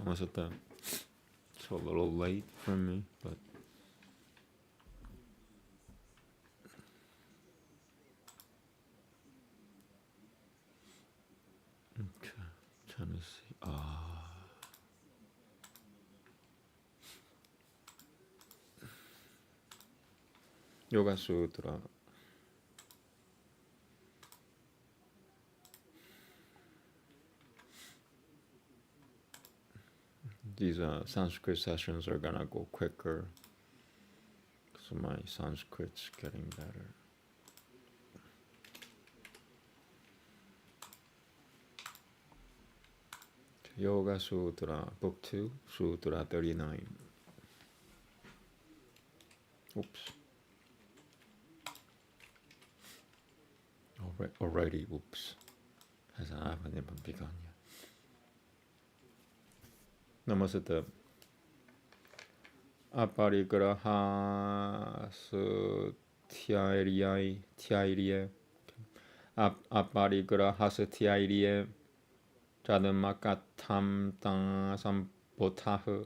Namaste. It's a little late for me, but okay. Trying to see. Yoga Sutra. These Sanskrit sessions are gonna go quicker, so my Sanskrit's getting better. Yoga Sutra, Book 2, Sutra 39. Oops. Already, oops. I haven't even begun yet. Namaste. Aparigraha Sutyairiye. Aparigraha Sutyairiye. Janamakatam Tang Sambotahu.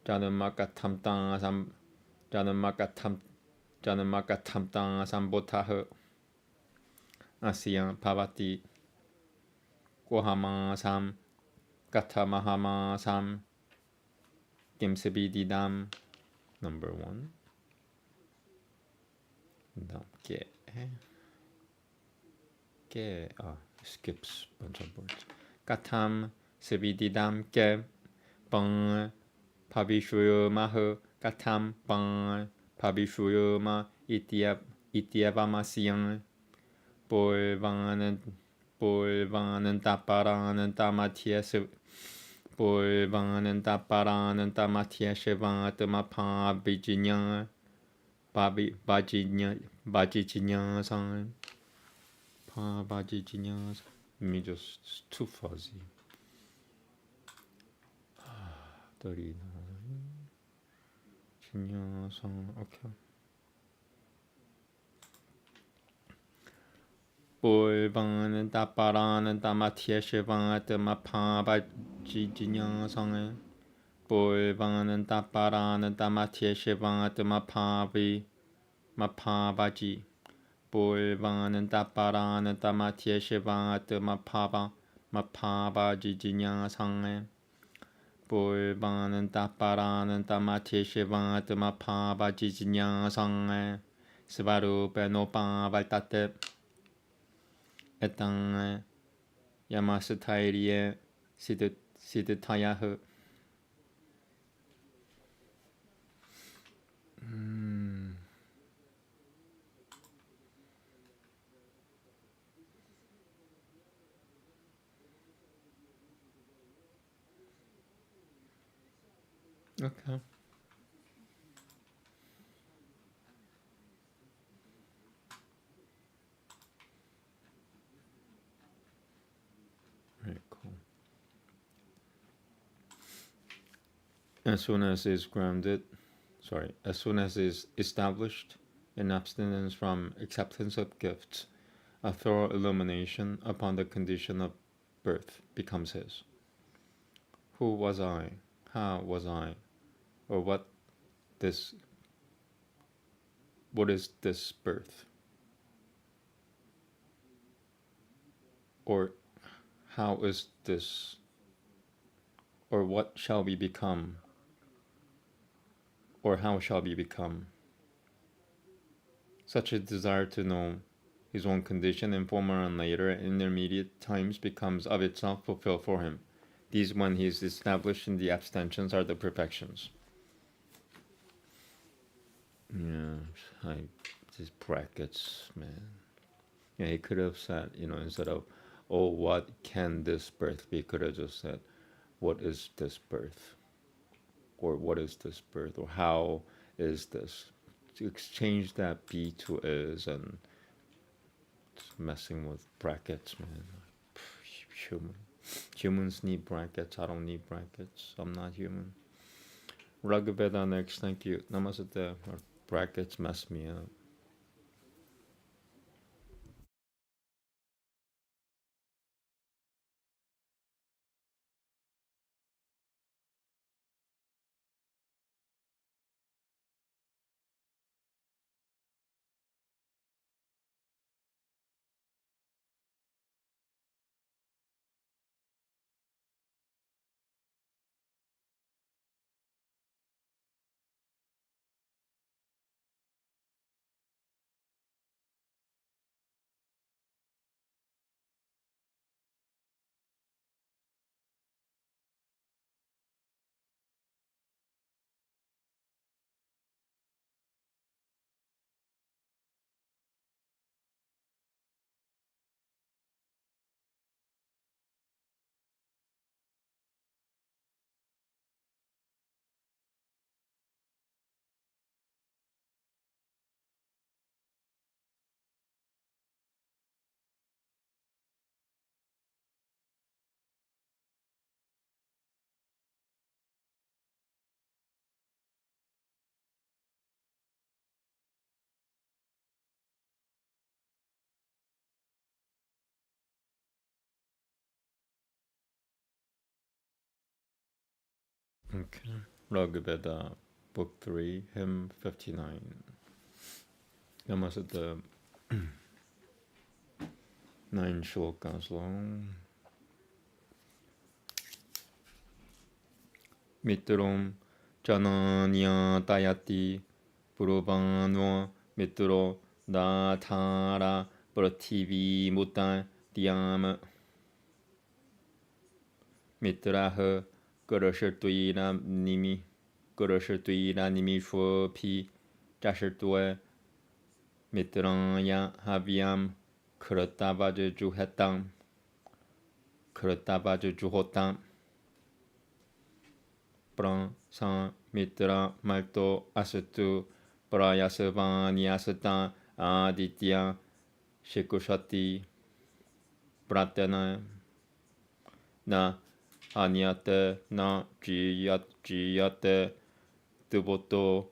Janamakatam Tang Sambotahu. Asya Pavati. Kohama Sam. Katamahama Sam. Dimsabididam. Number 1. Ke. Skips a bunch of words. Katam sabididam ke. Bang. Pabishuyamahu. Katam bang. Pabishuyama. Ityavamasyam. Bolvanantaparanantamatya. Bolvanantaparanantamatya shivatamapa bijinya. Bajijinya san. Bajijinya. Let me just, it's too fuzzy. 39. Jinya san, okay. Bolvanantaparanantamatya shivatamapa bajijinya san. Bolvanantaparanantamatya shivatamapa baji. Bolvanantaparanantamatya shivatamapa jijinya san. Bolvanantaparanantamatya shivatamapa bajijinya san. Svarupanopa valtate. Etang Yamasutairiye Siddhatayahu. Okay. Very cool. As soon as is established in abstinence from acceptance of gifts, a thorough illumination upon the condition of birth becomes his. Who was I? How was I? Or what is this birth? Or how is this? Or what shall we become? Or how shall we become? Such a desire to know his own condition in former and later and intermediate times becomes of itself fulfilled for him. These, when he is established in the abstentions, are the perfections. Yeah, these brackets, man. Yeah, he could have said, instead of, oh, what can this birth be, he could have just said, what is this birth? Or what is this birth? Or how is this? To exchange that be to is, and it's messing with brackets, man. Humans need brackets. I don't need brackets. I'm not human. Raghaveda next, thank you. Namaste. Brackets mess me up. Okay. Veda, Book 3, Hymn 59. Namaste. 9 shlokas long. Mitrom jananya tayati purvanva mitro dathara prathivi muta dhyam mitraha karashartuira nimi shvopi jashartue mitranya havyam kratavaja juhotam pran san mitra malto asatu prayasavanyasata aditya shikushati pratana na anyate na jiyate tuboto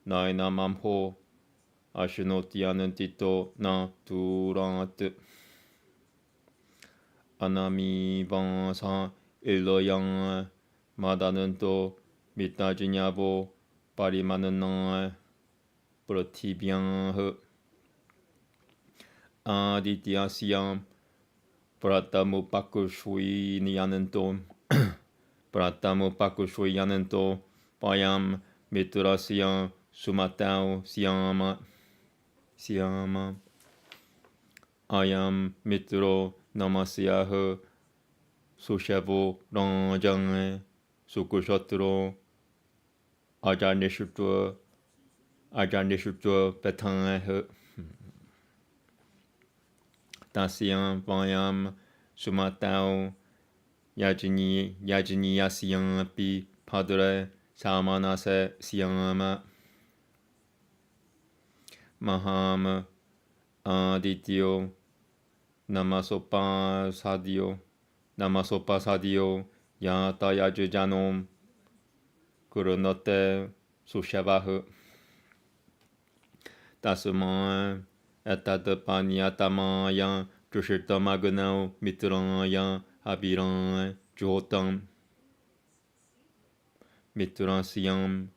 naina mamho ashinotyanantito na turat anami vansa iloyang madananto mitnajinyavo parimananang pratibhyang adityasyam pratamupakushviyananto payam mitrasyam sumatau siyama ayam mitro namasyaha sushavo ranjang sukushatro ajanishutva petang tasyam payam sumatau yajiniyasyam pi padre samanase siyama maham adityo namasopasadio yata yajujanom kurunate sushavah tasma etadapanyatamayam jushirtamagunau mitranya abiran juhotam mitrasyam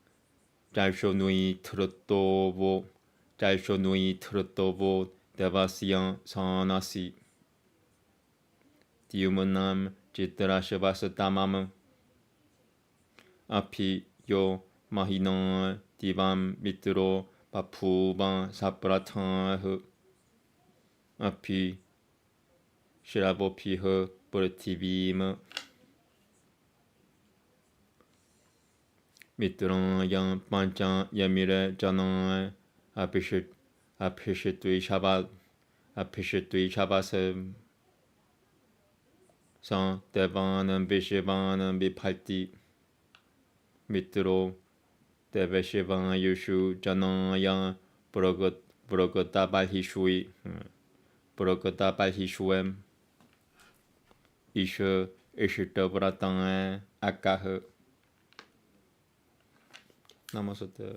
jaishonui trutovo devasyam sanasi diumanam chitrashavasatamam api yo mahina divam mitro papuvan sapratah api shiravopiha prativim mitranyam pancha yamire janam apishitvi shabasam san devanam vishivanam vipalti mitro deveshivan yushu janaya Pragatabalhishuem Isha Ishitavratang Akah Namaste.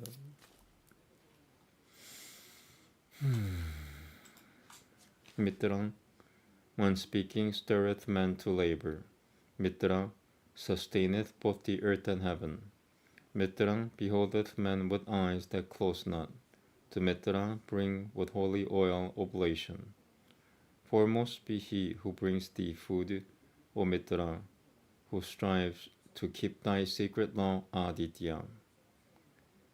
Mitra, when speaking, stirreth man to labor. Mitra, sustaineth both the earth and heaven. Mitra, beholdeth men with eyes that close not. To Mitra bring with holy oil oblation. Foremost be he who brings thee food, O Mitra, who strives to keep thy sacred law, Aditya.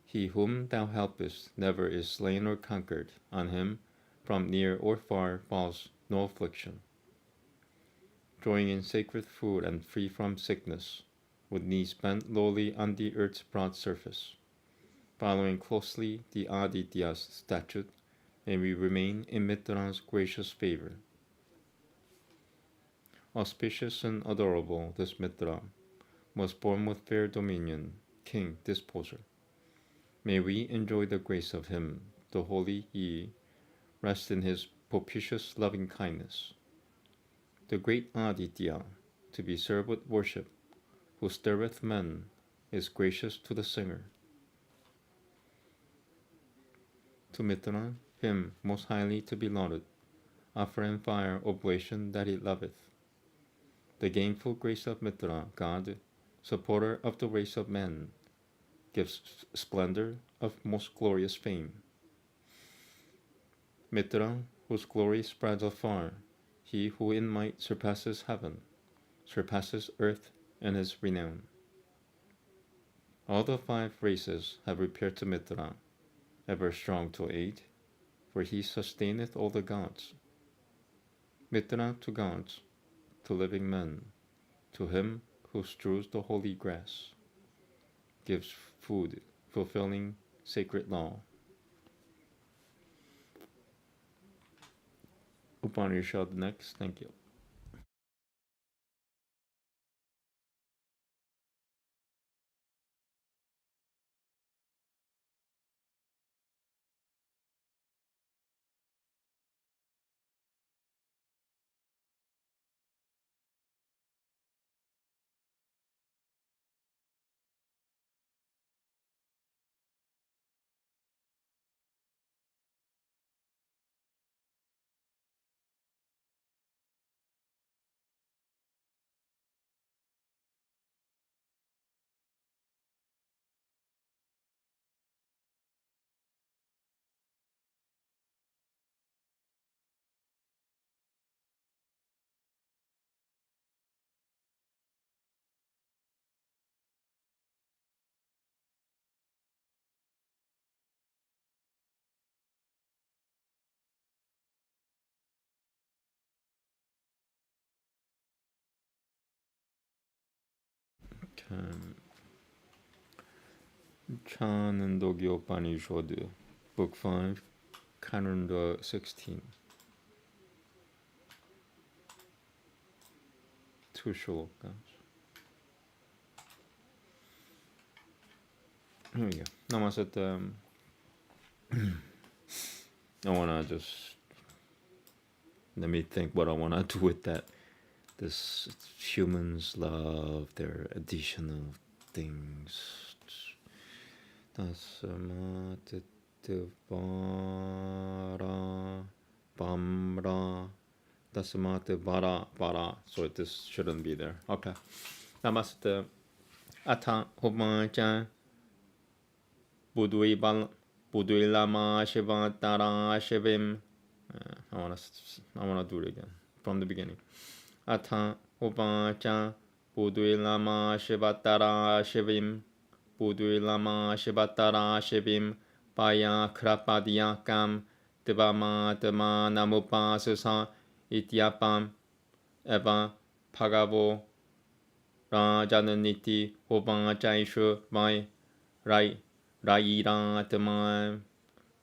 He whom thou helpest never is slain or conquered. On him, from near or far, falls no affliction. Joying in sacred food and free from sickness, with knees bent lowly on the earth's broad surface, following closely the Aditya's statute, may we remain in Mitra's gracious favor. Auspicious and adorable this Mitra, most born with fair dominion, king, disposer. May we enjoy the grace of him, the holy he, rest in his propitious loving kindness. The great Aditya, to be served with worship, who stirreth men, is gracious to the singer. To Mitra, him most highly to be lauded, offer in fire oblation that he loveth. The gainful grace of Mitra, God, supporter of the race of men, gives splendor of most glorious fame. Mitra, whose glory spreads afar, he who in might surpasses heaven, surpasses earth in his renown. All the 5 races have repaired to Mitra, ever strong to aid, for he sustaineth all the gods. Mitra to gods, to living men, to him who strews the holy grass, gives food, fulfilling sacred law. Upanishad next, thank you. Chanandogya Upanishad, Book 5, Canonda 16. 2 shlokas. Here we go. Namaste. I wanna just let me think what I wanna do with that. This humans love their additional things. Tasmat vara bamra. Tasmat vara. So this shouldn't be there. Okay. Namaste. Ata homacha. Budui lama shiva tara shivim. I wanna do it again from the beginning. Ata upacha budui lama shiva tara shivim. Budui lama shiva tara shivim. Paya krapadiyakam devama dema namupasasa ityapam eva pagavo rajananiti upachaishu vai rai Rairatman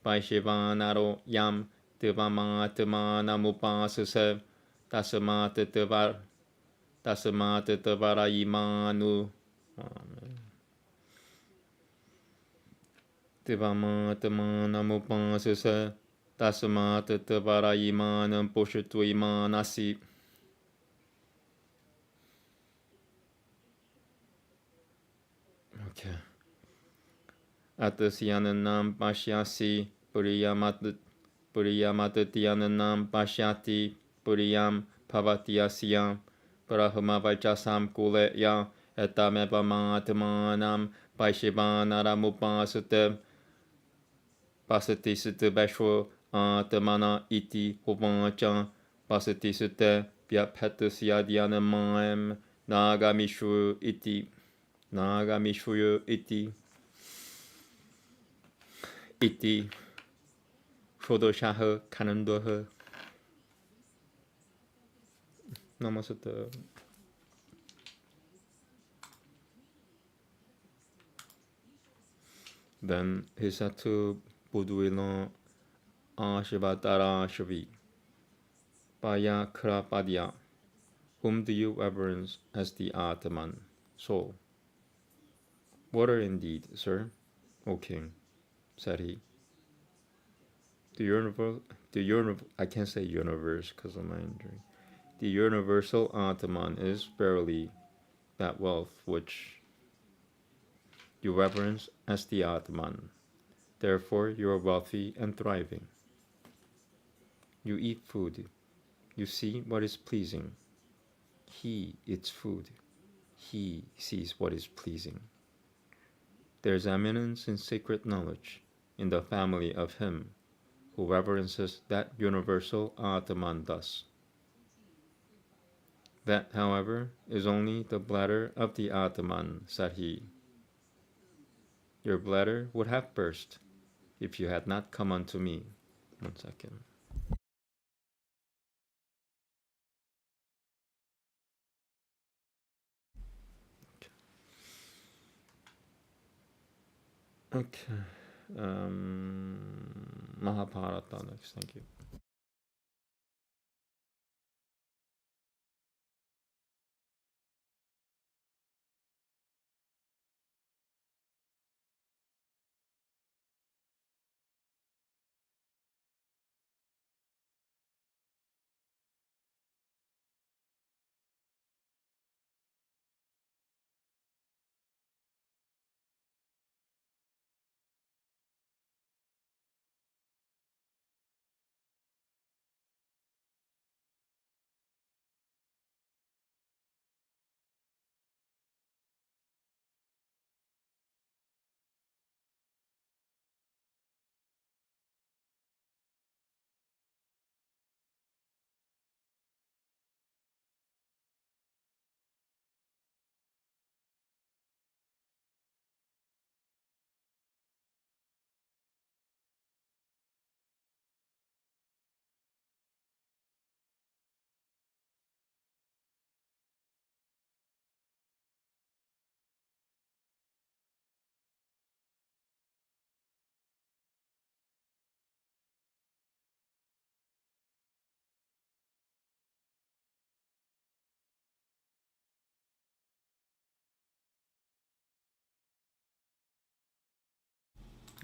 Vaishivanaro Yam Devamatmanamupasasa Tasamatatavaraimanu Devamatmanamupasasa Tasamatatavaraimanu Pushatuimanasi. Okay. Atasyananam pashyasi puriyamatatiyananam pashyati puriyam pavatyasya brahmavachasam kuleya etamevamaatmanam paishivanaramupasatam pasatisita vashvo atmana iti uvacha pasatisita vyaphatasyadyanamayam nagamishu iti iti Shodoshaha Kanandoha. Namaste. Then he said to Buduilan Ashivatara Shavi Paya Krapadya, whom do you reverence as the Atman, soul? Water indeed, sir, O king, said he. I can't say universe because of my injury. The universal Atman is verily that wealth which you reverence as the Atman. Therefore you are wealthy and thriving. You eat food. You see what is pleasing. He eats food. he sees what is pleasing. There is eminence in sacred knowledge in the family of him who reverences that universal Atman thus. That, however, is only the bladder of the Atman, said he. Your bladder would have burst if you had not come unto me. 1 second. Okay. Mahabharata next, thank you.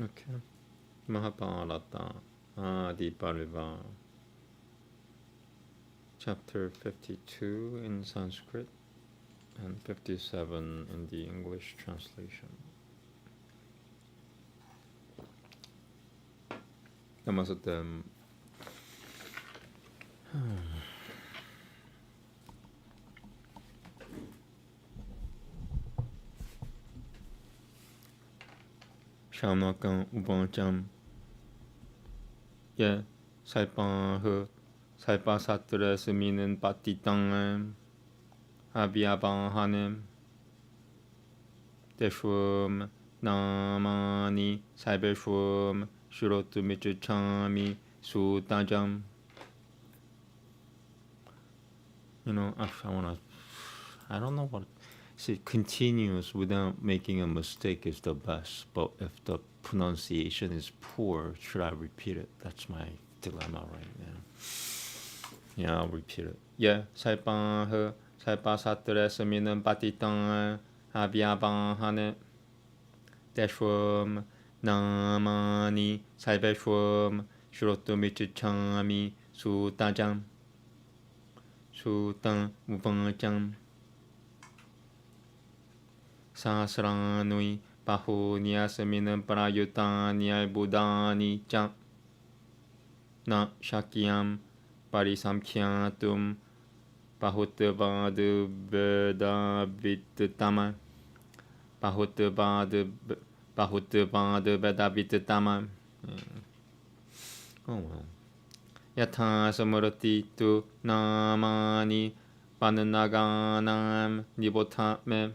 Okay. Mahabharata, Adi Pariva, chapter 52 in Sanskrit and 57 in the English translation. Namaste. Shamnakan Upancham Ye Saipan He Saipa Satra Seminen Patitang Abhyaban Hanem Deshwam Namani Saibeshwam Shirotu Michuchami Sutajam. I don't know what. See, continuous without making a mistake is the best, but if the pronunciation is poor, should I repeat it? That's my dilemma right now. Yeah, I'll repeat it. Yeah, Saipan He Saipa Satra Seminen Patitang Abhyaban Hane Deshwam Namani Saibeshwam Shirotu Michuchami Sutajam Sutan Upancham Sasranui Pahunyasamina Prayutani Budani Cha Na Shakyam Parisamkhyatum Pahutavadu Veda Vittama Pahutavadu Veda Vittama. Oh well. Yatha Samurati tu Namani Pananaganam Nibotatme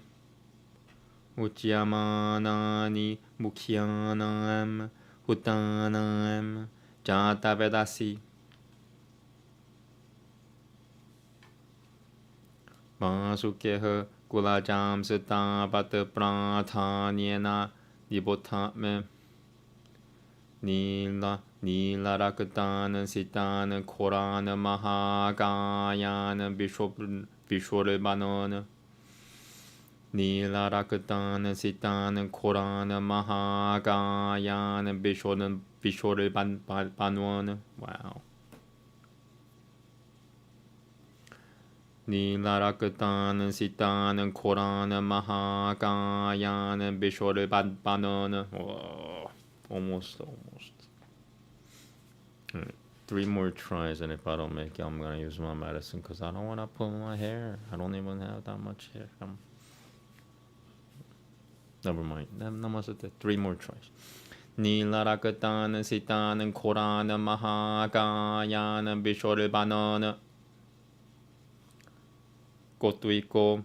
Uchyamanani Mukhyanam Hutanam Jata Vedasi Vasukeh Kulajam Sita Bata Pratanyena Nibotatme Nila Rakatan Sitan Koran Mahagayan Vishwarabanon Nila Rakatan Sitan Koran Mahagayan Vishwarabanon. Wow. Nila Rakatan Sitan Koran Mahagayan Vishwarabanon. Whoa. Almost. Right. 3 more tries, and if I don't make it, I'm gonna use my medicine because I don't want to pull my hair. I don't even have that much hair. Never mind. Namaste. 3 more tries. Nilarakatan sitan koran mahagayan bishorbanon 고투이고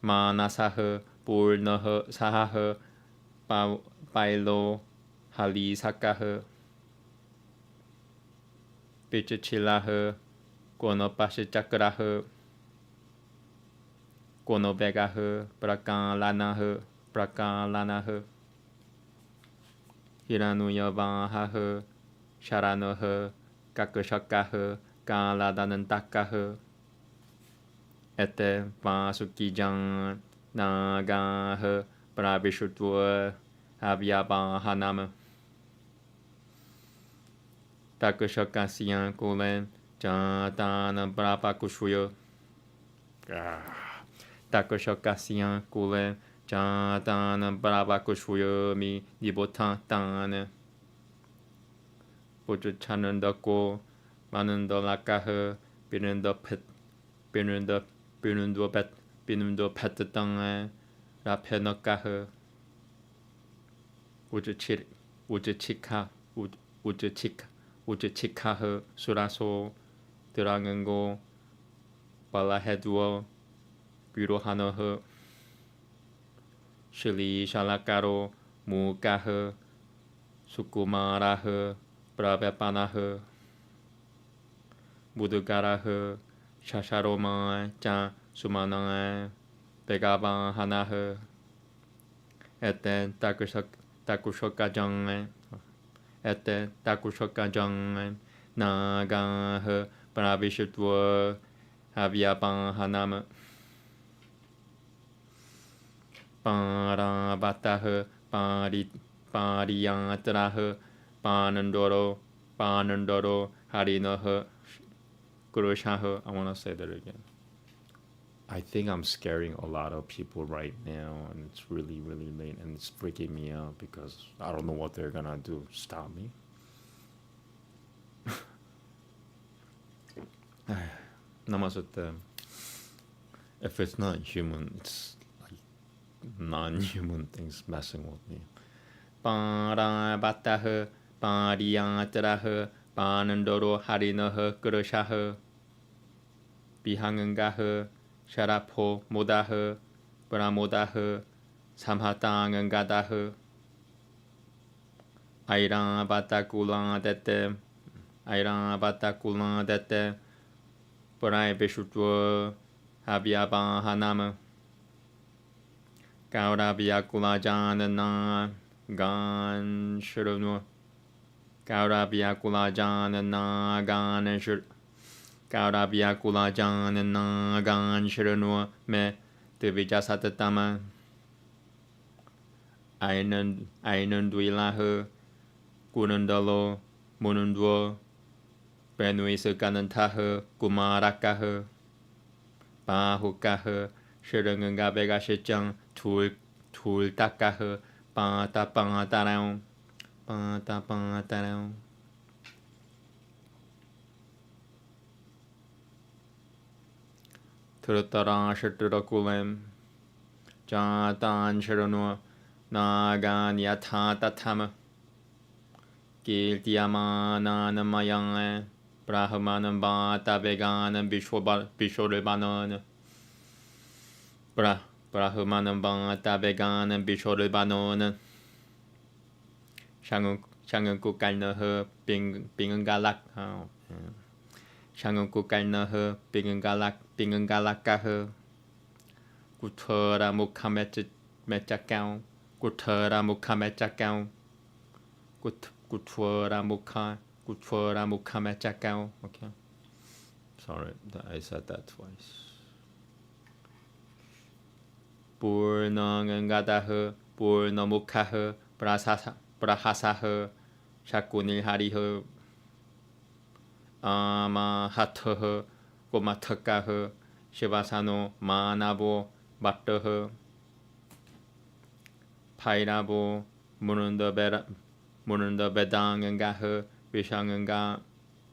마나사흐 불너흐 사하흐 바일로 할리사카흐 비치칠라흐 고노파시차크라흐 고노베가흐 브라칸라나흐 히라누여바하흐 샤라노흐 까크샤카흐 까라다는 따카흐 에테 바수키장 나가흐 브라비슈투어 하비아바하나무 타크샤카시안 콜렌 자타나 브라파쿠슈요 타크샤카시안 콜렌 자타나 브라파쿠슈요 미 니보탄탄 보주 차는 덕고 많은 더 라카흐 비는 더 펫 비는 더 비는도 패트 땅에 라페너카흐 우즈치카흐 수라소 드랑은고 발라헤두어 비로하너흐 실리 샬라카로 무카흐 수쿠마라흐 브라베파나흐 무드가라흐 샤샤로마 자 수마나에 베가바 하나흐 에테 타쿠쇼카정에 에테 타쿠쇼카정에 나가흐 브라비슈투어 하비아바 하나무 파라바타흐 파리야트라흐 파는도로 하리너흐 Kurushahu. I want to say that again. I think I'm scaring a lot of people right now, and it's really, really late, and it's freaking me out because I don't know what they're gonna do. Stop me. Namaste. If it's not human, it's like non-human things messing with me. Parabatahu, pariyatrahu, panandoro harinahu, kurushahu. 비항은가흐 샤라포 모다흐 브라모다흐 삼하땅은가다흐 아이랑 바타쿨랑 데테 브라이 비슈투어 하비아바 하나무 가우라비아쿨라자는나 간 슈르누 가우라비아쿨라자는나 간 슈르 가우라비아쿨라자는 나간 시르누어 메 드비자사트타마 아이는 두일라흐 꾸는달로 무는두어 베누이스가는 타흐 구마라카흐 바후카흐 시르응가베가 시장 둘따카흐 빠따빵따라옹 들었더라 셔뜨러꿀렘 자단 셔르누어 나간 야타타타마 길티야마나는 마양에 브라흐마는 바타베가는 비쇼르바는 브라흐마는 바타베가는 비쇼르바노는 샹은국 갈너흐 빙은갈락 샹은국 갈너흐 빙은갈락가흐 구터라 무카메짜까오 구터라 무카메짜까오 구터라 무카메짜까오. Okay. Sorry, I said that twice. 불능은가다흐 불너무카흐 브라하사흐 샤꾸닐하리흐 아마하트흐 고마트카흐 시바사노 마나보 마트흐 파이라보 무는더 베당은가흐 비샹은가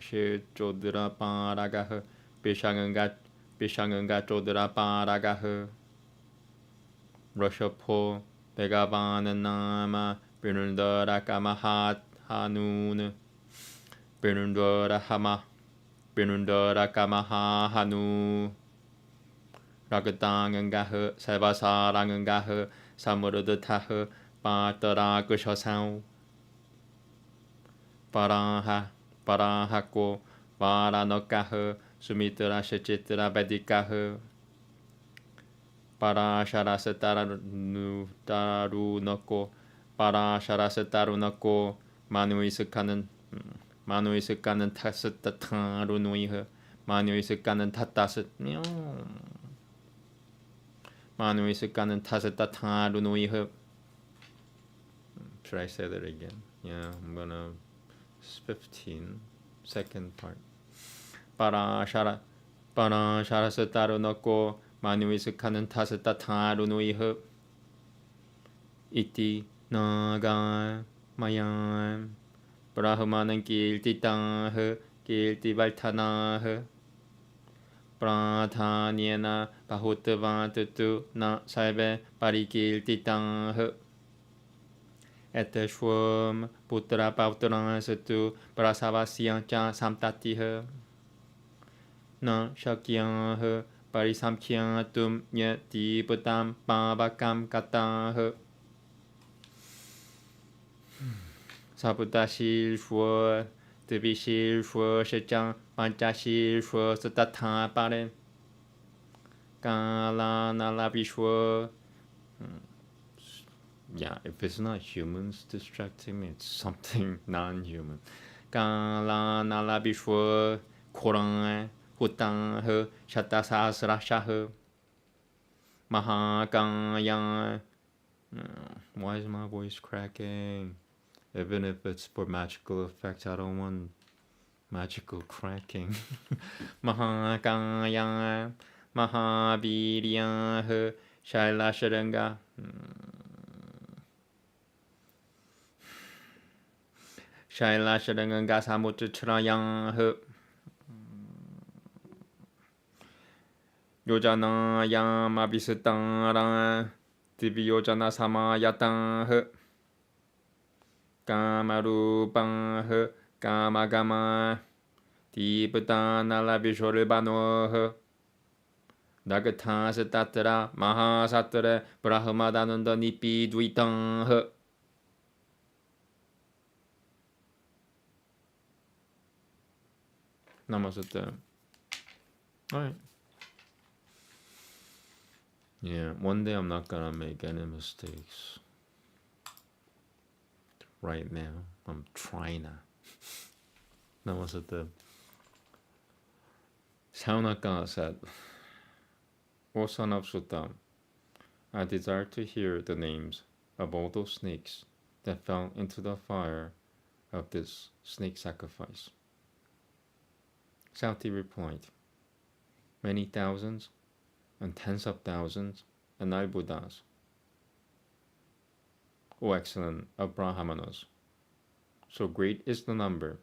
시조드라 파라가흐 비샹은가 조드라 파라가흐 러셔포 Bhagavana nama Binundara kamahat hanun Binundara hama Binundara kamaha hanu Ragatangangaha Sarvasarangangaha Samurudataha Patarakushasau Paraha Parahako Varanokaha Sumitra Shachitra Vedikaha Parasharasataranako Parasharasataranako Manuisakanan Tasatarunuiha Manuisakanan Tatasat Manuisakanan Tasatarunuiha. Should I say that again? Yeah, I'm gonna. It's 15, second part. Parasharasataranako Manuisakanan Tasatarunuiha Iti Naga Mayam Brahmanan Kirtitaha Kirtivaltanaha Pratanyena Bahutavatutu Na Saive Parikirtitaha Eteshwam Putra Pautran Satu Prasavasyancha Samtatiha Na Shakyaha Parisamkhyatum Nyati Putam Pavakam Kataha Saputashil Shwa Tibishil Shwa Shechang Panchashil Shwa Satatha Pare Kala Nalabishwa. Yeah, if it's not humans distracting me, it's something non-human. Kala Nalabishwa Koran Hutang Shatasasrashaha Mahakanya. Why is my voice cracking? Even if it's for magical effects, I don't want magical cracking. Mahakanya Mahaviryaha Shailasharanga Shailasharanga Samutrayang Yojana Yama Visitara Divyojana Samayatang Kamarupang Kamagama Tiputana Lavishorbano Dagata Satatra Mahasatra Brahmadananda Nipi Dvitang. Namaste. Alright. Yeah, one day I'm not gonna make any mistakes. Right now, I'm trying to. Namaste. Saunaka said, O son of Sutta, I desire to hear the names of all those snakes that fell into the fire of this snake sacrifice. Sauti replied, many thousands and tens of thousands and I Buddhas. O excellent of Brahmanas, so great is the number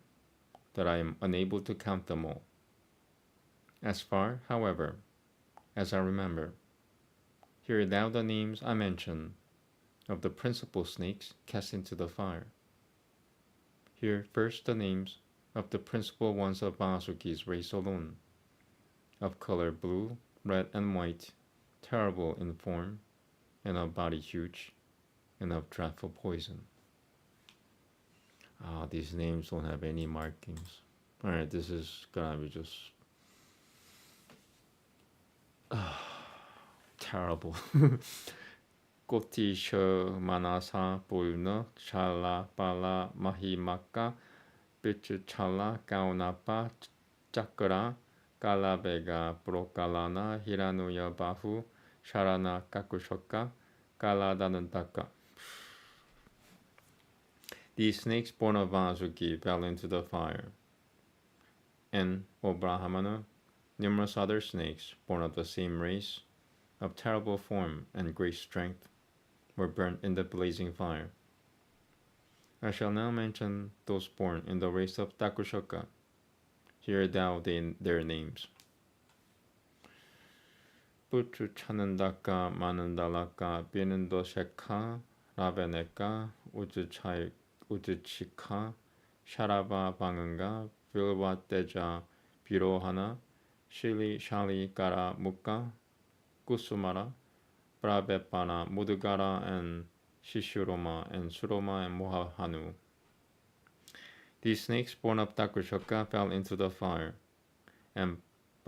that I am unable to count them all. As far, however, as I remember, hear thou the names I mention of the principal snakes cast into the fire. Hear first the names of the principal ones of Vasuki's race alone, of color blue, red, and white, terrible in form, and of body huge, and of dreadful poison. These names don't have any markings. Alright, this is gonna be just terrible. Kotisha Manasa Pulna Chala Pala Mahimaka Pichuchala Kaunapa Chakra Kalavega Prokalana Hiranuya Bahu Sharana Kakushoka Kaladanantaka. These snakes born of Vasuki fell into the fire. And, O Brahmana, numerous other snakes born of the same race, of terrible form and great strength, were burnt in the blazing fire. I shall now mention those born in the race of Takushoka. Hear thou their names. 부추 찾는다까 많은달라까 비는도셰카 라베네까 우즈치카 샤라바 방은가 빌와 떼자 비로하나 실리 샬리 까라 무까 구수마라 브라베파나 무드가라 and Shishuroma and Suroma and Mohahanu. These snakes born of Dakushoka fell into the fire, and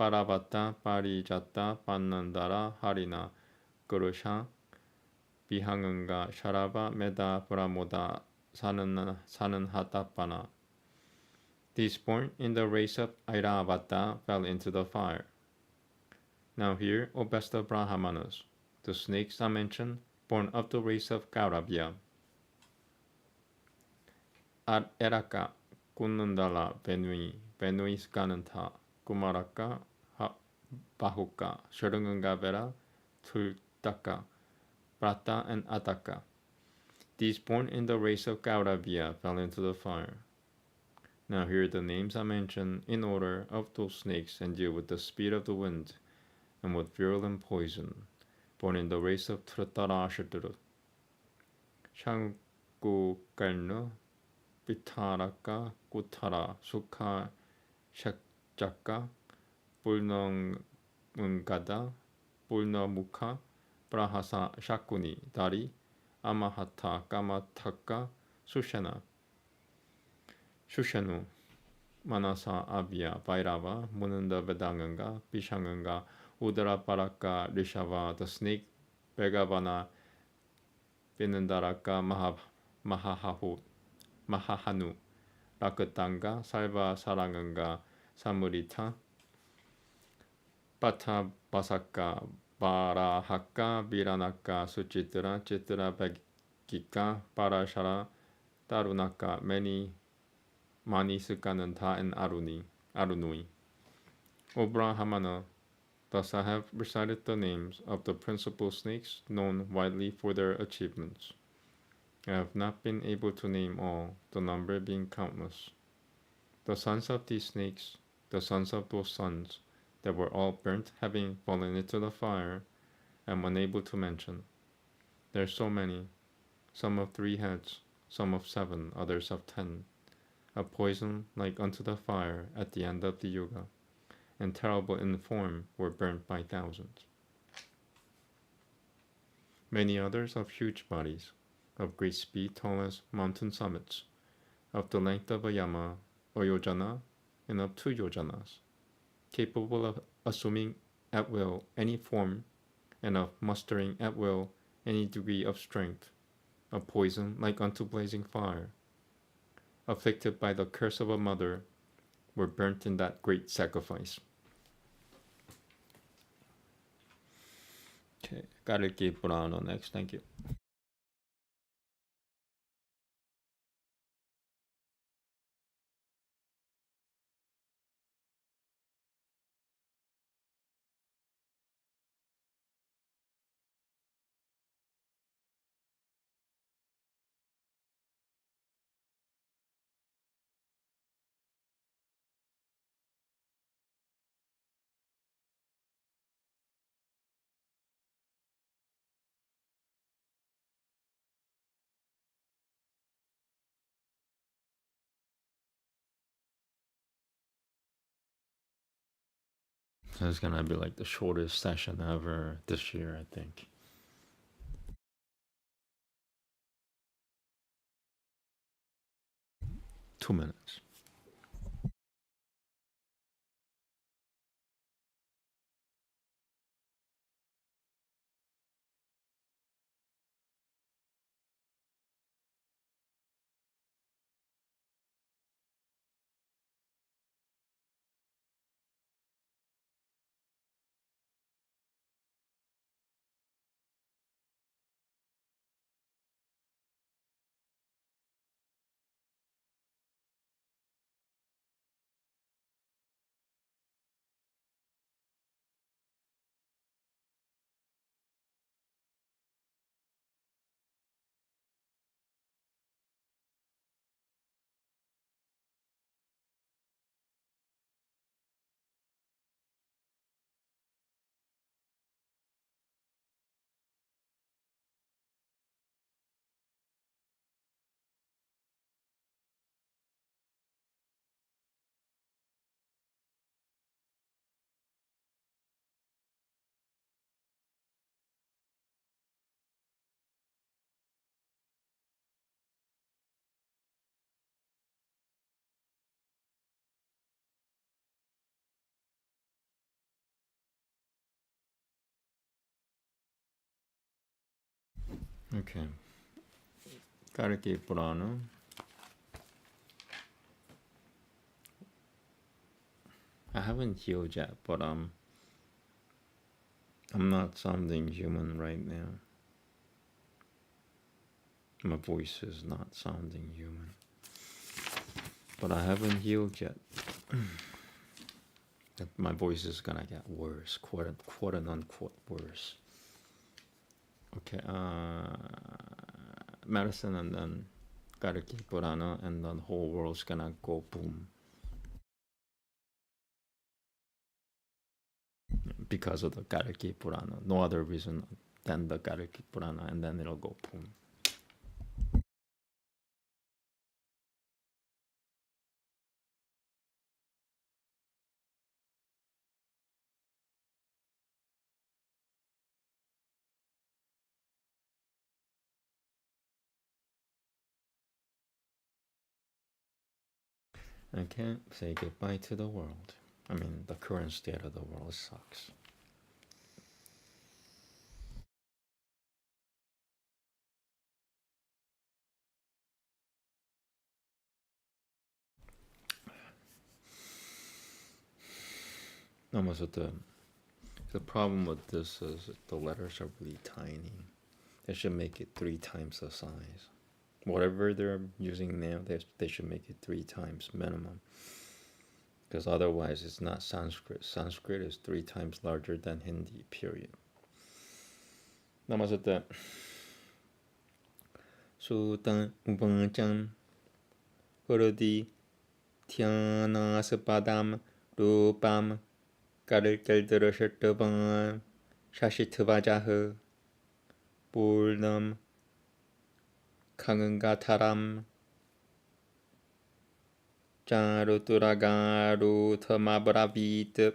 Parabata, Parijata, Pannandara, Harina, Gurusha, Bihanganga, Sharaba, Meda, Pramoda, Sananhatapana. These born in the race of Airavata fell into the fire. Now here, O best of Brahmanas, the snakes are mentioned, born of the race of Kauravya. Ad Eraka, Kunundala, Benui Skananta, Kumaraka, Bahuka, Shurungangavera, Tultaka, Prata, and Ataka. These born in the race of Kauravya fell into the fire. Now here the names are mentioned in order of those snakes and deal with the speed of the wind and with virulent poison, born in the race of Tratarashadru. Shankukarna, Pitaraka, Kutara, Sukha, Shakjaka, Pulnamungada, Pulnamukha, Prahasa Shakuni, Dari, Amahata, Kamataka, Sushanu, Manasa, Abhya, Vairava, Munanda, Vedanganga, Pishanganga, Udaraparaka, Rishava, the snake, Begavana, Vinandaraka, Mahahanu, Rakatanga, Salva, Saranganga, Samurita, Pata Basaka, Barahaka, Biranaka, Suchitra, Chitra Begika, Parashara, Tarunaka, Mani Sukananta, and Arunui. O Brahmana, thus I have recited the names of the principal snakes known widely for their achievements. I have not been able to name all, the number being countless. The sons of these snakes, the sons of those sons that were all burnt having fallen into the fire, I am unable to mention. There are so many, some of 3 heads, some of 7, others of 10, a poison like unto the fire at the end of the yuga, and terrible in form were burnt by thousands. Many others of huge bodies, of great speed tall as mountain summits, of the length of a yama or yojana, and of 2 yojanas, capable of assuming at will any form, and of mustering at will any degree of strength, a poison like unto blazing fire, afflicted by the curse of a mother, were burnt in that great sacrifice. Okay, Kalki Purana next, thank you. So it's gonna be like the shortest session ever this year, I think. Two minutes. Okay. Kalki Purana. I haven't healed yet, but I'm not sounding human right now. My voice is not sounding human. But I haven't healed yet. My voice is gonna get worse, quote and unquote worse. Okay, medicine and then Kalki Purana, and then the whole world's gonna go boom. Because of the Kalki Purana. No other reason than the Kalki Purana, and then it'll go boom. I can't say goodbye to the world. I mean, the current state of the world sucks. Almost the problem with this is the letters are really tiny. They should make it 3 times the size. Whatever they're using now, they should make it 3 times minimum. Because otherwise it's not Sanskrit. Sanskrit is 3 times larger than Hindi, period. Namaste. Sutra Upanishad Hurudi Dhyanaspadam Rupam Kalkaldrashatvam Shashitvajaha Purnam Kangataram Charuturagaruthamabrabit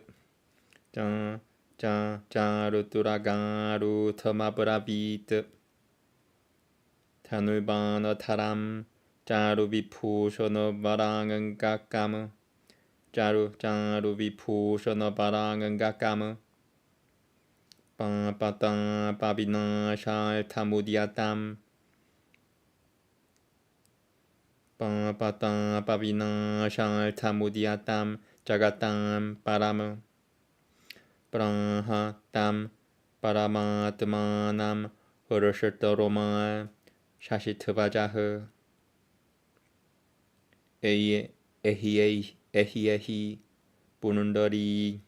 Charuturagaruthamabrabit Tanubana Charu Vipushono Varangangakam Charu Vipushono Varangangakam Papata Pabinashal Tamudiatam Papata Pabinashal Tamudiatam Jagatam Param Prahatam Paramatmanam Hurushataroma Shashitvajaha Ehi Punundari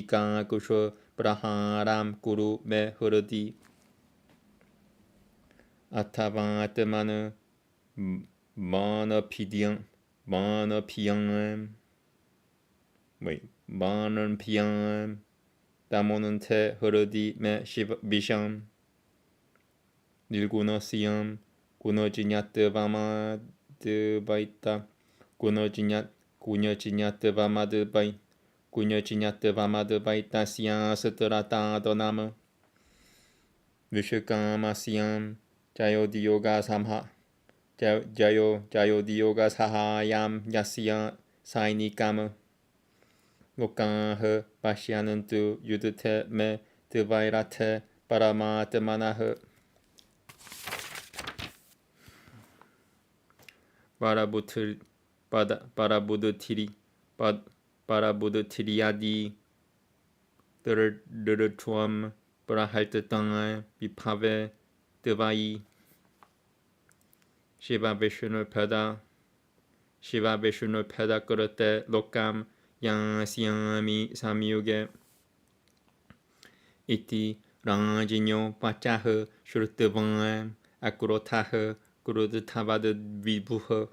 Kakusho Praharam Kuru Me Hurudi Atavatmanu Manapidiam Mananpiam Damonante Hurudi Me Visham Nilgunasiyam Gunajinyatavama Devaita Gunajinyatavama Devai Gunajinyatavama Devaita Siyam Satarata Donama Vishakamasiyam Jayodiyoga Samha Jayodiyoga Sahayam Yasya Sainikama Lokaha Bashyanantu Yudate Me Devairate Paramatmanaha Barabudutiriadi Dertuam Brahaltatang Vipave Devai Shiva Vishnu Pada Kurate Lokam Yasyami Samyuge Iti Rajinyo Pachaha Shruttavam Akurotaha Gurudtavad Vipuha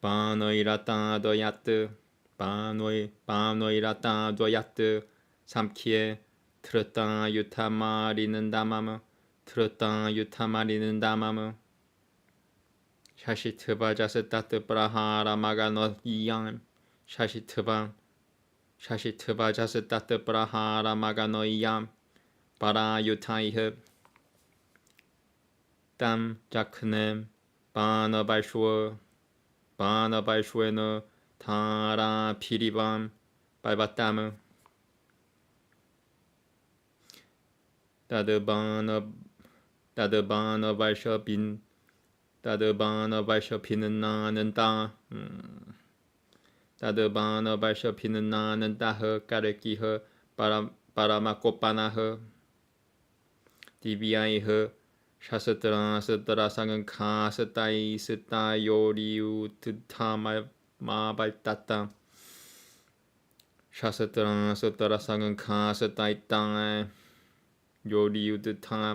Panoirata Doyat Samkhye Trata Yutamarinan Damama Shashitva Jasatat Prahara Maganoyam Shashitva Jasatat Prahara Maganoyam Parayutaihe Tam Jaknem Bana Baishweno Tara Pirivam Baivatam 따드바나 발셔빈 따드바나 발셔피는 나는 따 따드바나 발셔피는 나는 따허 까르끼허 바라마꼬빠나허 디비아이허 샤스트라 스트라 상은 카스타이 스타요리우 트타 마발따따 샤스트라 스트라 상은 카스타이 땅에 요리우 트타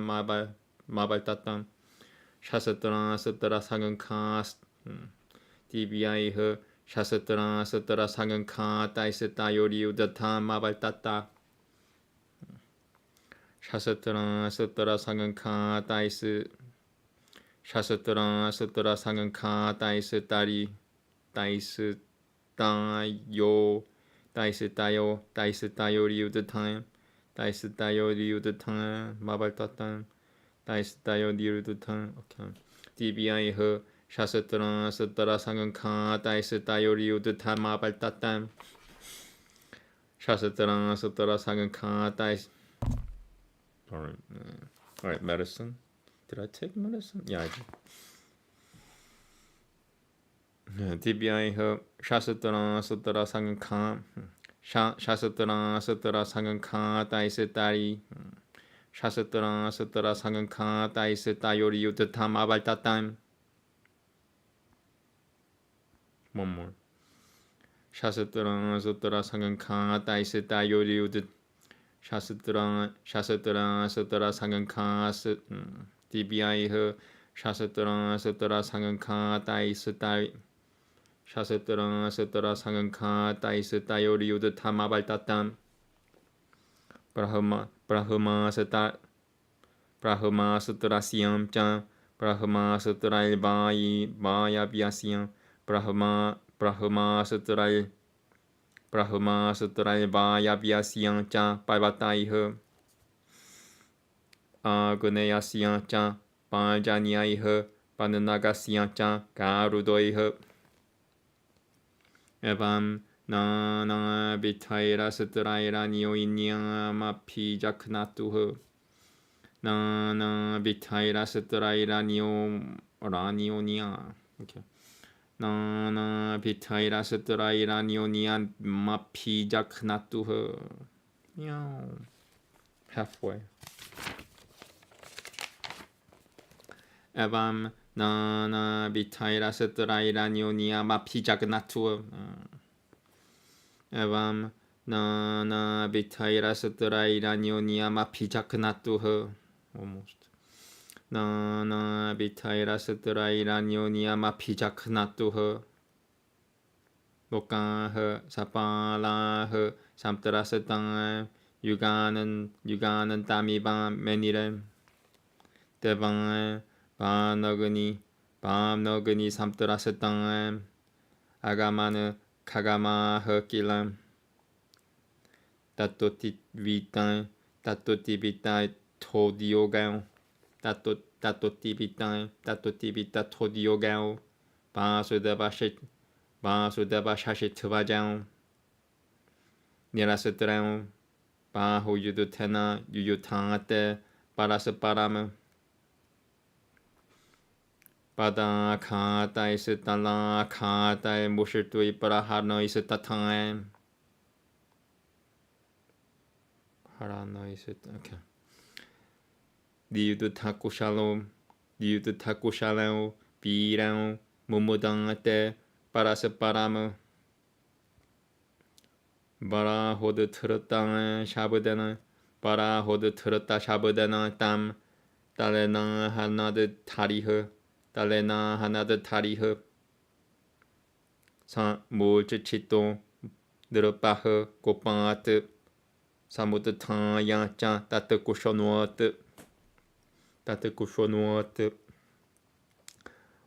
마발따따 샤스트라 스트라 상은 카스 디비아이허 샤스트라 스트라 상은 카타이 스타요리우 트타 마발따따 샤스트라 스트라 상은 카타이스 샤스트라 스트라 상은 카타이스 따리 따이스 따요 따이스 따요 따이스 따요 리우드 타임 따이스 따요 리우드 타임 마발따탄 따이스 따요 리우드 타임 오케이 디비아이 허 샤스트라 스트라 상은 카타이스 따요 리우드 타임 마발따탄 샤스트라 스트라 상은 카타이스 All right, medicine. Did I take medicine? Yeah, I did. DBI her Shasatra Sutra Sangan Khan Shasatra Sutra Sangan Khan Taisitari Shasatra Sutra Sangan Khan Taisitayori Utatam Abaltatam. One more. Shasatra Sutra Sangan Khan Taisitayori Utatam 샤스트라 스트라 상은 카스 디비아이 허 샤스트라 스트라 상은 카 따이스 따이 샤스트라 스트라 상은 카 따이스 따요리우드 타마발따땀 브라흐마 스트라 시암짱 브라흐마 스트라 일바이 마야비아시앙 브라흐마 스트라 브라흐마 스트라일 바야비아시앙 짱 빨바따이허 아그네야시앙 짱 발자니아이허 바느나가시앙 짱 가루도이허 에밤 나나 비타이라 스트라이라 니오이니앙 마피자크나투허 나나 비타이라 스트라이라 니오라니오니아 오케이 나나 비타이라 스트라이라 니오니안 마피자 크나투허 야오 halfway 에밤 나나 비타이라 스트라이라 니오니아 마피자 크나투허 에밤 나나 비타이라 스트라이라 니오니아 마피자 크나투허 almost 나나 비타이라 스트라이라 니오니아 마피자 크나투허 목가허 사파라허 삼트라 스땅 유가는 따미밤 메니렘 대방에 밤너그니 삼트라 스땅 아가마느 카가마허 끼람 따또티비따 토디오가요 따또티비따 토디오가요 바수데바 샤시트바자오 니라스트라오 바호유두테나 유유탕아테 바라스바라메 바다 카타이스 달라 카타이 모실투이 바라하노이스 따탕에 하라노이스 오케이 니유두 타쿠샬롬 비라오 모모당아테 바라스바라메 바라호드 트르땅 샤브데나 바라호드 트르따 샤브데나 땀 딸레나 하나드 타리흐 사 모즈치또 느르바흐 고빵아트 사무드 타야짜 따뜨쿠쇼노아트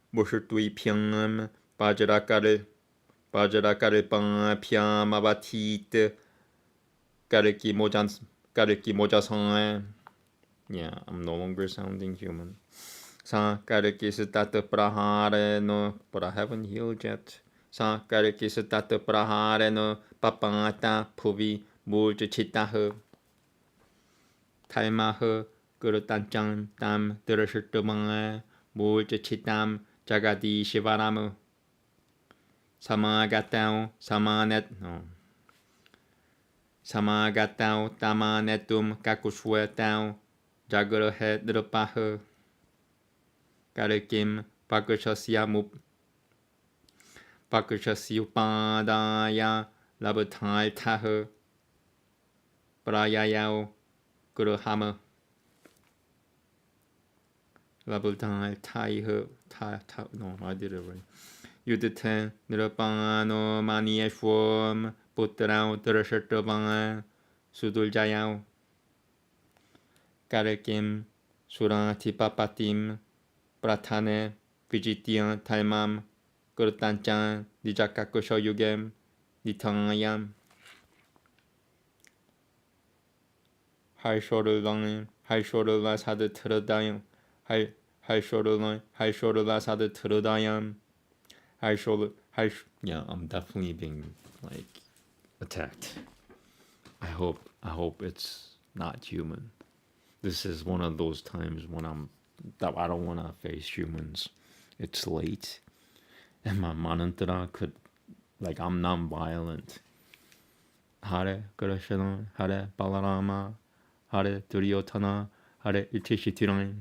모실투이 평암 바즈라카를 피아마바티트 까르키 모자성에 Yeah, I'm no longer sounding human. Sa 까르키 스타트 프라하레노 but I haven't healed yet. 사 까르키 스타트 프라하레노 빠빵아따 푸비 물즈치따흐 탈마흐 그릇단짱 땀 들으실 뜨방에 물지치땀 자가디 시바라무 사마가따오 사마넷 사마가따오 따마네툼 까꾸슈에따오 자그르헤 드르파흐 까르김 바크셔시아묵 바크셔시우파다야 라브탈타흐 브라야야오 그르하무 라브탈타이흐 no, I did it right. 유드텐 느르방아노 마니에슈엄 부트라우 들으셔뜨방아 수둘자야오 까르김 수라티파파팀 프라타네 비지티안 탈맘 그릇단짠 니자카쿠쇼유겜 니탕아얌 할쇼르라 사드 트르다얌 할쇼르라 사드 트르다얌 Yeah, I'm definitely being like attacked. I hope it's not human. This is one of those times when I don't want to face humans. It's late, and my mantra could, like, I'm non-violent. Hare Krishna, Hare Balarama, Hare Duryodhana, Hare Yudhishthira.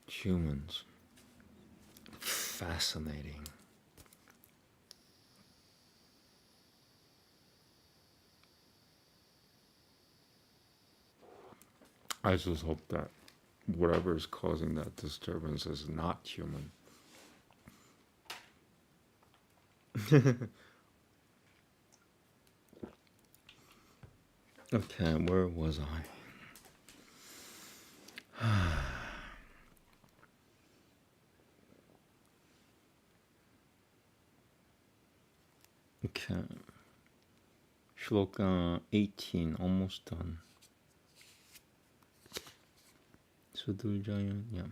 Humans. Fascinating. I just hope that whatever is causing that disturbance is not human. Okay, where was I? Okay, Shloka 18, almost done. Sudurjayan, yeah.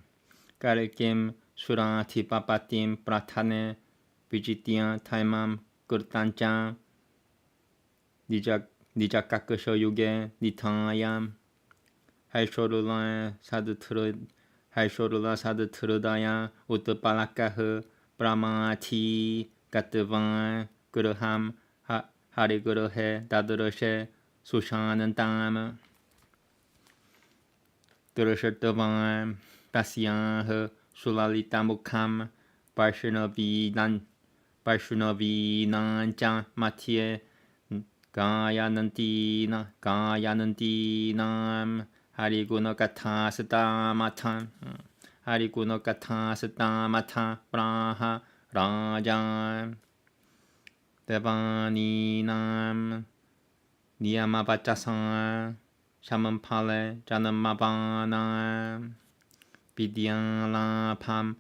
Karikim surati papatim pratane vijitya taimam kurtancha nijakakasho yuge nitayam 할쇼르라 사드 트르다야 우트팔라카흐 브라마티 가트방 그르함 하리 그르헤 다드르셰 수샤는 땅 드르셔트방 바시야흐 술랄리타무캄 발슈너비난짱 마티에 가야는티남 하리구노 가타스타마탄 브라하 라잔 데바니남 니야마바짜상 샤먼팔레 자는마바남 비디앙라팜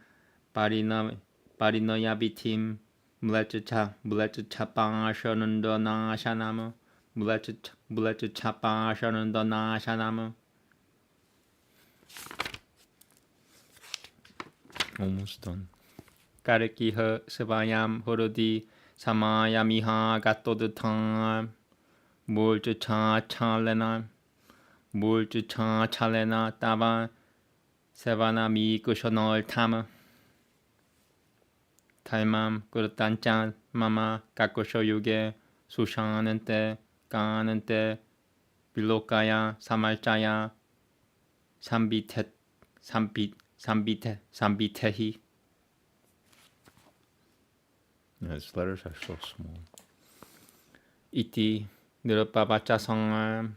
바리너야비팀 물레츠차빠셔는더나샤나무 물레츠차빠셔는더나샤나무 Almost done. 까르키허 스바얌 호르디 사마야미하 가토드탕 물주차찰레나 따바 세바나미 꾸셔널 타마 탈맘 꾸르탄짠 마마 까꾸쇼유게 수샤는때 까는때 빌로까야 사말짜야 삼비테히. His letters are so small. 이티 느르빠바짜성아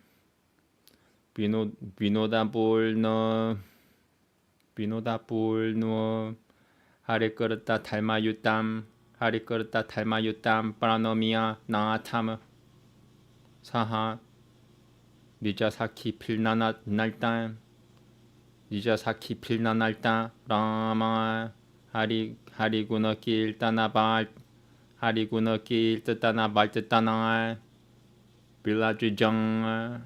비노다불너 하리끄르타 달마유땀 프라노미야 나타무 사하 니자사키 필나날단 니자사키 필나날단 라마 하리구너키 일따나발 하리구너키 일따나발 뜻따나 빌라주정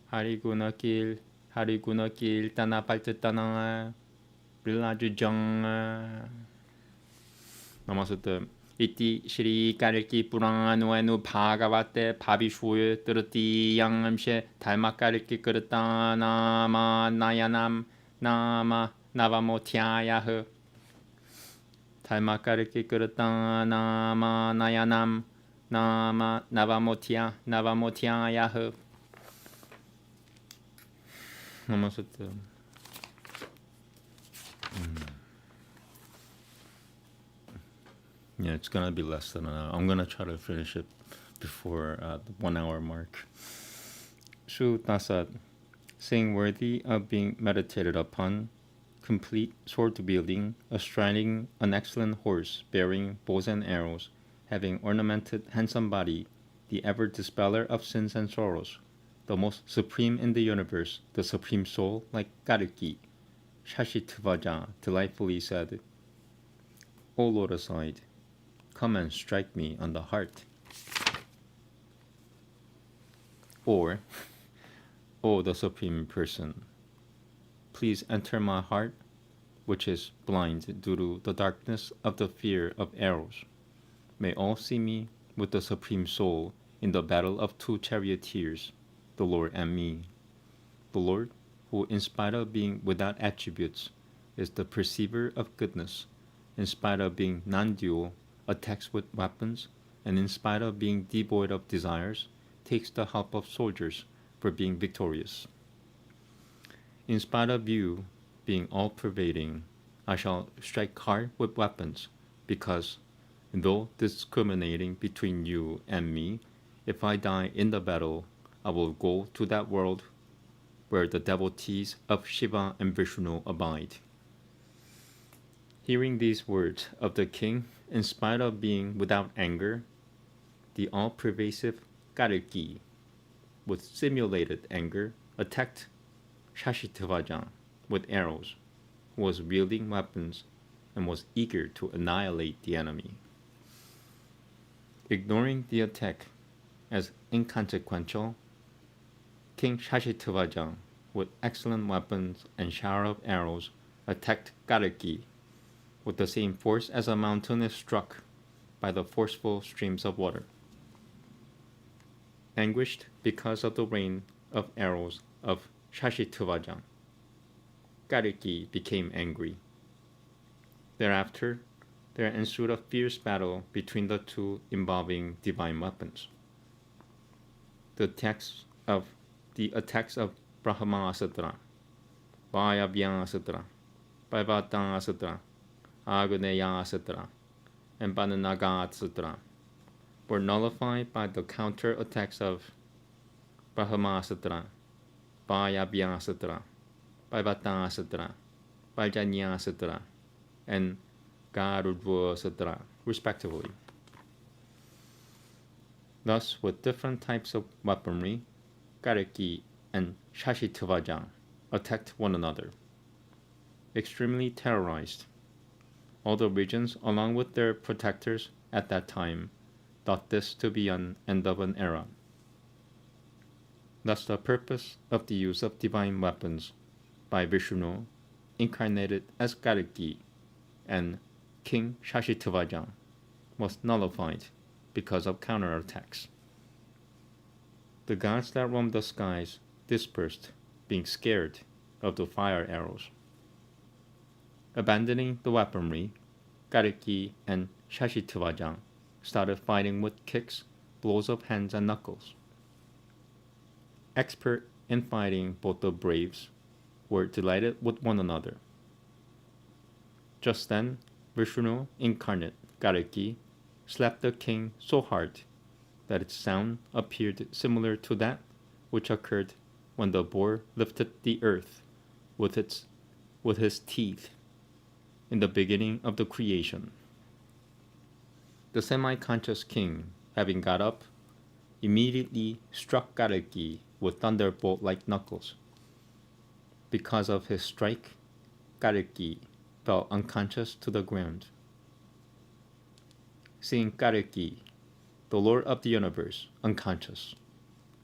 하리구너키 일따나발 뜻따나 빌라주정 Namaste. Iti Shri Kalki Puranu Bhagavate Pabhishuye Tirti Yangamshe Dharma Kalki Kirta Nama Nayanam Nama Navamotyayah Dharma Kalki Kirta Nama Nayanam Nama Navamotyayah Namaste. Yeah, it's gonna be less than an hour. I'm gonna try to finish it before the 1 hour mark. Shu Dasat, saying worthy of being meditated upon, complete sword wielding, astride an excellent horse, bearing bows and arrows, having ornamented handsome body, the ever dispeller of sins and sorrows, the most supreme in the universe, the supreme soul, like Kalki, Shashitvaja delightfully said, O Lord aside, come and strike me on the heart. Or, O the Supreme Person, please enter my heart, which is blind due to the darkness of the fear of arrows. May all see me with the Supreme Soul in the battle of two charioteers, the Lord and me. The Lord, who in spite of being without attributes, is the perceiver of goodness, in spite of being non-dual, attacks with weapons, and in spite of being devoid of desires, takes the help of soldiers for being victorious. In spite of you being all-pervading, I shall strike hard with weapons, because, though discriminating between you and me, if I die in the battle, I will go to that world where the devotees of Shiva and Vishnu abide. Hearing these words of the king, in spite of being without anger, the all-pervasive Kalki, with simulated anger, attacked Shashitvaja with arrows, who was wielding weapons and was eager to annihilate the enemy. Ignoring the attack as inconsequential, King Shashitvaja, with excellent weapons and shower of arrows, attacked Kalki with the same force as a mountain is struck by the forceful streams of water. Anguished because of the rain of arrows of Shashitvaja, Kalki became angry. Thereafter, there ensued a fierce battle between the two involving divine weapons. The attacks of Brahmastra, Vayabhyastra, Vaivatastra, Agneyastra, and Bananagastra were nullified by the counter-attacks of Brahmastra, Vayabhyastra, Vaivatastra, Vajanyastra, and Garudvastra, respectively. Thus, with different types of weaponry, Kalki and Shashitvaja attacked one another. Extremely terrorized, all the regions, along with their protectors at that time, thought this to be an end of an era. Thus the purpose of the use of divine weapons by Vishnu, incarnated as Kalki, and King Shashitvaja, was nullified because of counterattacks. The gods that roamed the skies dispersed, being scared of the fire arrows. Abandoning the weaponry, Kalki and Shashitvaja started fighting with kicks, blows of hands and knuckles. Expert in fighting, both the braves were delighted with one another. Just then, Vishnu incarnate, Kalki, slapped the king so hard that its sound appeared similar to that which occurred when the boar lifted the earth with his teeth in the beginning of the creation. The semi-conscious king having got up, immediately struck Kalki with thunderbolt-like knuckles. Because of his strike, Kalki fell unconscious to the ground. Seeing Kalki, the Lord of the universe, unconscious,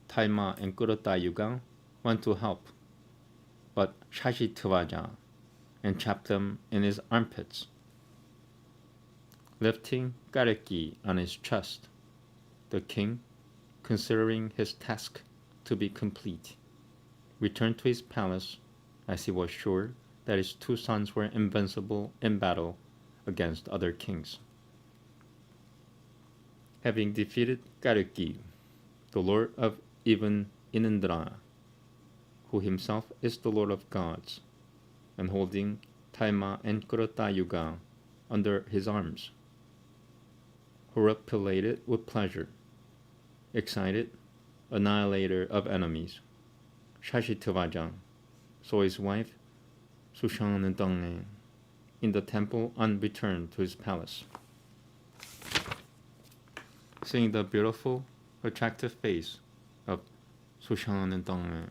Taima and Kurota Yugang went to help, but Shashitvaja entrapped him in his armpits. Lifting Kalki on his chest, the king, considering his task to be complete, returned to his palace as he was sure that his two sons were invincible in battle against other kings. Having defeated Kalki, the lord of even Inindra, who himself is the lord of gods, and holding Taima and Kurota Yuga under his arms, horripilated with pleasure, excited, annihilator of enemies, Shashitvaja saw his wife Sushanandangye in the temple on return to his palace. Seeing the beautiful, attractive face of Sushanandangye,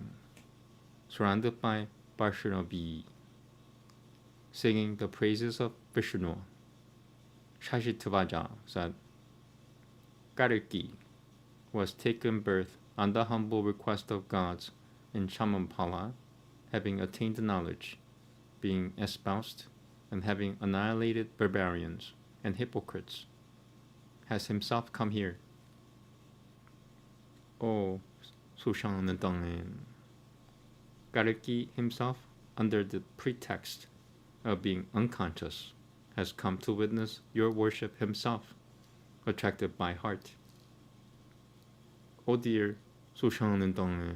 surrounded by Vaishnavi, singing the praises of Vishnu, Shashitvaja said, Kalki was taken birth on the humble request of gods in Shamampala, having attained knowledge, being espoused, and having annihilated barbarians and hypocrites, has himself come here. O Sushanandangye, Kalki himself, under the pretext of being unconscious, has come to witness your worship himself, attracted by heart. O dear Sushanandangye,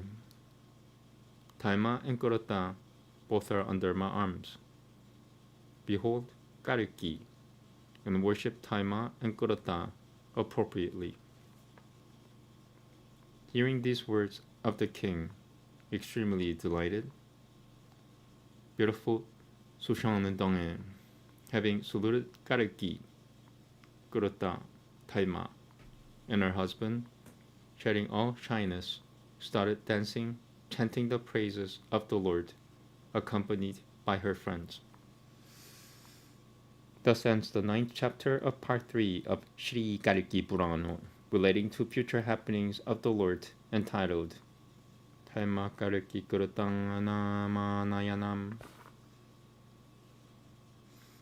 Taima and Kurota both are under my arms. Behold Kalki, and worship Taima and Kurota appropriately. Hearing these words of the king, extremely delighted, beautiful Sushanandangye, having saluted Kalki, Kurota, Taima, and her husband, shedding all shyness, started dancing, chanting the praises of the Lord, accompanied by her friends. Thus ends the 9th chapter of part 3 of Sri Kalki Purana, relating to future happenings of the Lord, entitled Taima Kalki Kurutang Anamanayanam.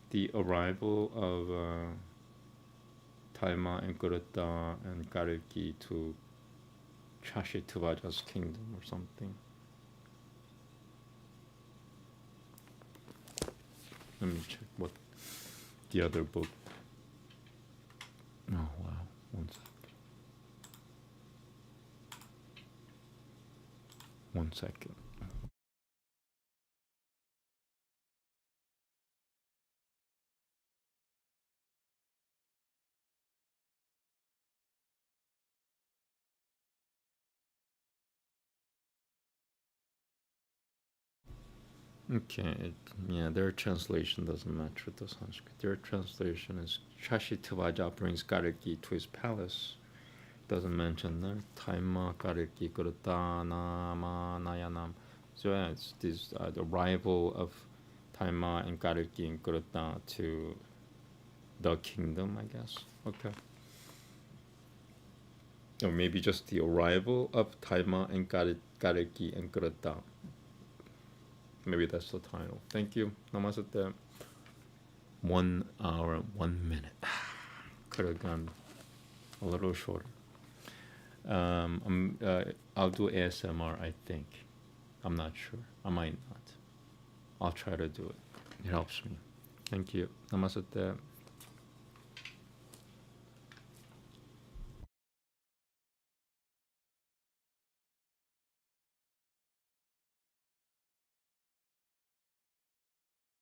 The arrival of Taima and Kurota and Kalki to Shashitvaja's kingdom or something. Let me check what the other book. Oh wow, 1 second. 1 second. Okay, yeah, their translation doesn't match with the Sanskrit. Their translation is Shashitvaja brings Kalki to his palace. Doesn't mention there. Taima Kalki Kurta Nama Nayanam. So yeah, it's this the arrival of Taima and Kalki and Kurta to the kingdom, I guess. Okay. Or maybe just the arrival of Taima and Kalki and Kurta. Maybe that's the title. Thank you. Namaste. 1 hour, 1 minute. Could have gone a little shorter. I'll do ASMR, I think. I'm not sure. I might not. I'll try to do it. It helps me. Thank you. Namaste.